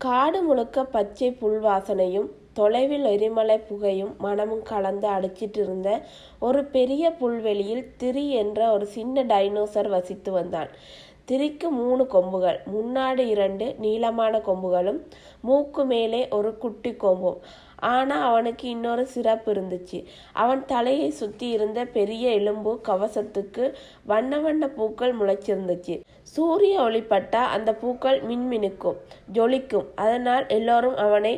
காடு முழுக்க பச்சை புல் வாசனையும் தொலைவில் எரிமலை புகையும் மனமும் கலந்து அடிச்சிட்டு இருந்த ஒரு பெரிய புல்வெளியில் திரி என்ற ஒரு சின்ன டைனோசர் வசித்து வந்தான். திரிக்கு 3 கொம்புகள், முன்னாடி 2 நீளமான கொம்புகளும் மூக்கு மேலே ஒரு குட்டி கொம்பும். ஆனா அவனுக்கு இன்னொரு சிறப்பு இருந்துச்சு. அவன் தலையை சுத்தி இருந்த பெரிய எலும்பு கவசத்துக்கு வண்ண வண்ண பூக்கள் முளைச்சிருந்துச்சு. சூரிய ஒளிப்பட்டா அந்த பூக்கள் மின்மினுக்கும், ஜொலிக்கும். அதனால் எல்லோரும் அவனை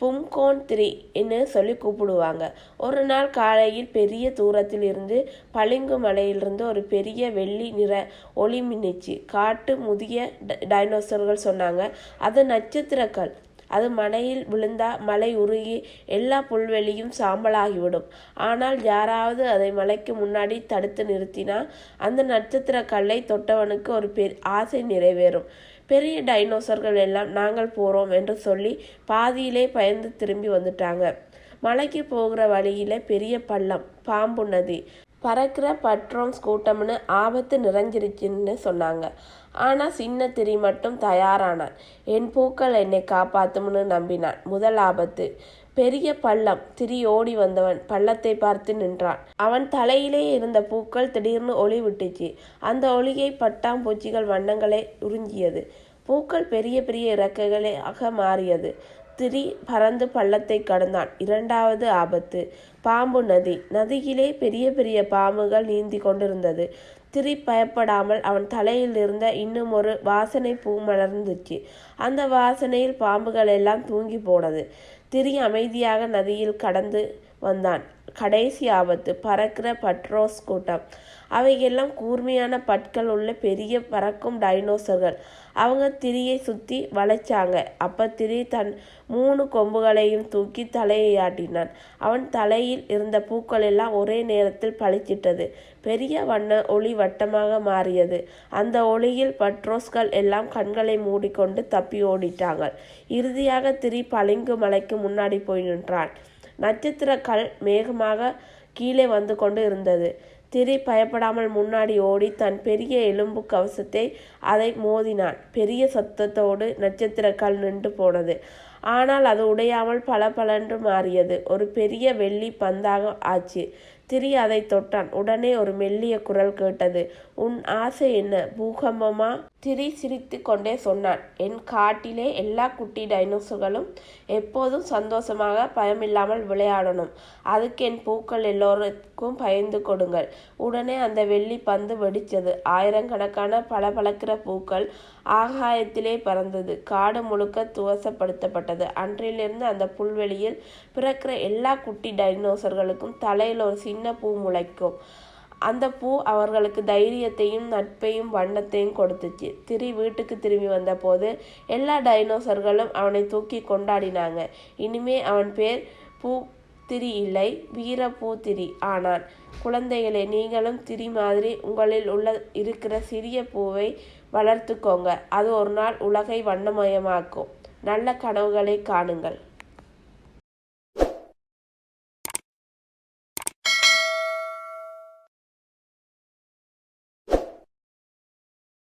பும்கோன் திரி என்று சொல்லி கூப்பிடுவாங்க. ஒரு நாள் காலையில் பெரிய தூரத்தில் இருந்து பளிங்கு மலையிலிருந்து ஒரு பெரிய வெள்ளி நிற ஒளி மின்னிச்சு. காட்டு முதிய டைனோசர்கள் சொன்னாங்க, அது நட்சத்திரக்கல். அது மலையில் விழுந்தா மலை உருகி எல்லா புல்வெளியும் சாம்பலாகிவிடும். ஆனால் யாராவது அதை மலைக்கு முன்னாடி தடுத்து நிறுத்தினா அந்த நட்சத்திர கல்லை தொட்டவனுக்கு ஒரு ஆசை நிறைவேறும். பெரிய டைனோசர்கள் எல்லாம் நாங்கள் போகிறோம் என்று சொல்லி பாதியிலே பயந்து திரும்பி வந்துட்டாங்க. மலைக்கு போகிற வழியில பெரிய பள்ளம், பாம்பு நதி, பறக்கிற பட்ரோன்ஸ் கூட்டம்னு ஆபத்து நிறைஞ்சிருச்சுன்னு சொன்னாங்க. ஆனால் சின்ன திரி மட்டும் தயாரானான். என் பூக்கள் என்னை காப்பாத்தும்னு நம்பினான். முதல் ஆபத்து பெரிய பள்ளம். திரி ஓடி வந்தவன் பள்ளத்தை பார்த்து நின்றான். அவன் தலையிலே இருந்த பூக்கள் திடீர்னு ஒளி விட்டுச்சு. அந்த ஒளியை பட்டாம்பூச்சிகள் வண்ணங்களை உறிஞ்சியது. பூக்கள் பெரிய பெரிய இறக்கைகளாக மாறியது. திரி பறந்து பள்ளத்தை கடந்தான். இரண்டாவது ஆபத்து பாம்பு நதி. நதியிலே பெரிய பெரிய பாம்புகள் நீந்தி கொண்டிருந்தது. திரி பயப்படாமல் அவன் தலையில் இருந்த இன்னும் ஒரு வாசனை பூ மலர்ந்துச்சு. அந்த வாசனையில் பாம்புகள் எல்லாம் தூங்கி போனது. திரி அமைதியாக நதியில் கடந்து வந்தான். கடைசி ஆபத்து பறக்கிற பட்ரோஸ் கூட்டம். அவையெல்லாம் கூர்மையான பற்கள் உள்ள பெரிய பறக்கும் டைனோசர்கள். அவங்க திரியை சுற்றி வளைச்சாங்க. அப்ப திரி தன் 3 கொம்புகளையும் தூக்கி தலையை ஆட்டினான். அவன் தலையில் இருந்த பூக்கள் எல்லாம் ஒரே நேரத்தில் பளிச்சிட்டது. பெரிய வண்ண ஒளி வட்டமாக மாறியது. அந்த ஒளியில் பட்ரோஸ்கள் எல்லாம் கண்களை மூடிக்கொண்டு தப்பி ஓடிட்டாங்க. இறுதியாக திரி பளிங்கு மலைக்கு முன்னாடி போய் நின்றான். நட்சத்திர கல் மேகமாக கீழே வந்து கொண்டு இருந்தது. திரி பயப்படாமல் முன்னாடி ஓடி தன் பெரிய எலும்பு கவசத்தை அதை மோதினான். பெரிய சத்தத்தோடு நட்சத்திர கல் நின்று போனது. ஆனால் அது உடையாமல் பளபளன்று மாறியது. ஒரு பெரிய வெள்ளி பந்தாக ஆச்சு. திரி அதை தொட்டான். உடனே ஒரு மெல்லிய குரல் கேட்டது. உன் ஆசை என்ன, பூகம்பமா? திரி சிரித்து கொண்டே சொன்னான், என் காட்டிலே எல்லா குட்டி டைனோசர்களும் எப்போதும் சந்தோஷமாக பயமில்லாமல் விளையாடணும். அதுக்கு என் பூக்கள் எல்லோருக்கும் பயந்து கொடுங்கள். உடனே அந்த வெள்ளி பந்து வெடிச்சது. ஆயிரக்கணக்கான பளபளக்கிற பூக்கள் ஆகாயத்திலே பறந்தது. காடு முழுக்க துவசப்படுத்தப்பட்டது. அன்றிலிருந்து அந்த புல்வெளியில் பிறக்கிற எல்லா குட்டி டைனோசர்களுக்கும் தலையில் ஒரு சின்ன பூ முளைக்கும். அந்த பூ அவர்களுக்கு தைரியத்தையும் நட்பையும் வண்ணத்தையும் கொடுத்துச்சு. திரி வீட்டுக்கு திரும்பி வந்த போது எல்லா டைனோசர்களும் அவனை தூக்கி கொண்டாடினாங்க. இனிமே அவன் பேர் பூ திரி இல்லை, வீரப்பூ திரி ஆனான். குழந்தைகளே, நீங்களும் திரி மாதிரி உங்களில் இருக்கிற சிறிய பூவை வளர்த்துக்கோங்க. அது ஒரு நாள் உலகை வண்ணமயமாக்கும். நல்ல கனவுகளை காணுங்கள்.